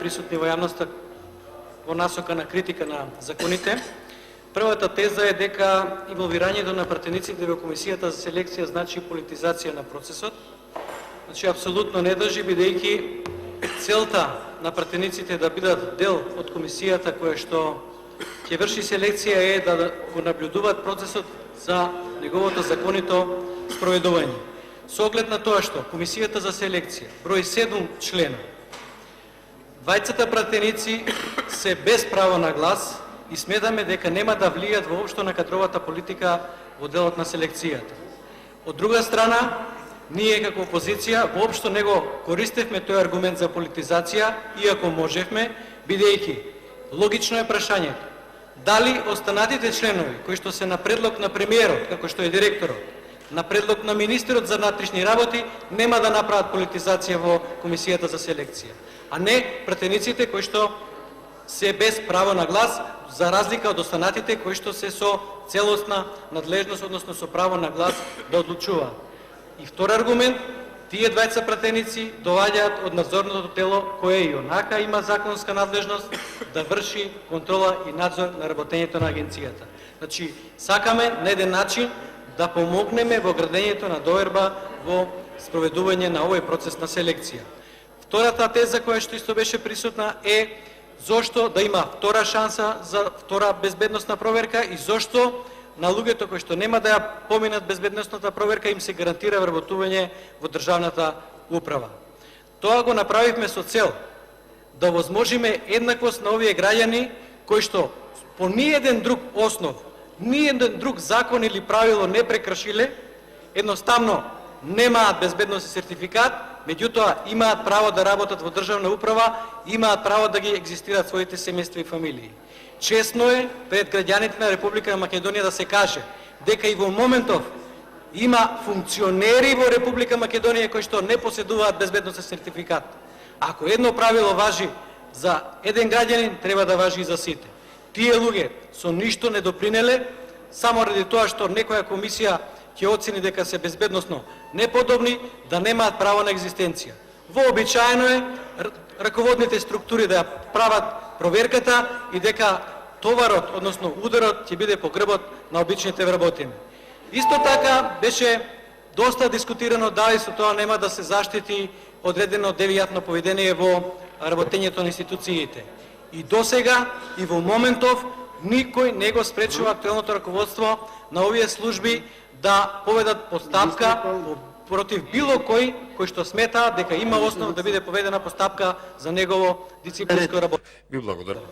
присутни во јавноста во насока на критика на законите. Првата теза е дека инволвирањето на пратениците во Комисијата за селекција значи политизација на процесот. Значи, апсолутно не држи, бидејќи целта на пратениците да бидат дел од комисијата која што ќе врши селекција е да го наблюдуваат процесот за неговото законито спроведување. Со оглед на тоа што Комисијата за селекција брои 7 члена, двајцата пратеници се без право на глас и сметаме дека нема да влијат воопшто на кадровата политика во делот на селекцијата. Од друга страна, ние како опозиција воопшто не го користевме тој аргумент за политизација, иако можевме, бидејќи логично е прашањето дали останатите членови кои што се на предлог на премиерот, како што е директорот, на предлог на министерот за внатрешни работи, нема да направат политизација во Комисијата за селекција, а не пратениците кои што се без право на глас, за разлика од останатите кои што се со целосна надлежност, односно со право на глас да одлучуваат. И втор аргумент, тие двајца пратеници доаѓаат од надзорното тело кое и онака има законска надлежност да врши контрола и надзор на работењето на агенцијата. Значи, сакаме на еден начин да помогнеме во градењето на доверба во спроведување на овој процес на селекција. Втората теза која што исто беше присутна е зошто да има втора шанса за втора безбедносна проверка и зошто на луѓето кои што нема да ја поминат безбедносната проверка им се гарантира вработување во државната управа. Тоа го направивме со цел да возможиме еднаквост на овие граѓани кои што по ниеден друг основ, ниеден друг закон или правило не прекршиле, едноставно немаат безбедносен сертификат, меѓутоа имаат право да работат во државна управа, имаат право да ги екзистираат своите семејства и фамилии. Честно е пред граѓаните на Република Македонија да се каже дека и во моментов има функционери во Република Македонија кои што не поседуваат безбедносен сертификат. Ако едно правило важи за еден граѓанин, треба да важи и за сите. Тие луѓе со ништо не допринеле, само ради тоа што некоја комисија ќе оцени дека се безбедносно неподобни, да немаат право на екзистенција. Вообичаено е раководните структури да ја прават проверката и дека товарот, односно ударот, ќе биде по грбот на обичните вработени. Исто така беше доста дискутирано дали со тоа нема да се заштити одредено девијатно поведение во работењето на институциите. И досега, и во моментов, никој не го спречува актуелното раководство на овие служби да поведат постапка против било кој што смета дека има основа да биде поведена постапка за негово дисциплинско работење. Ви благодарам.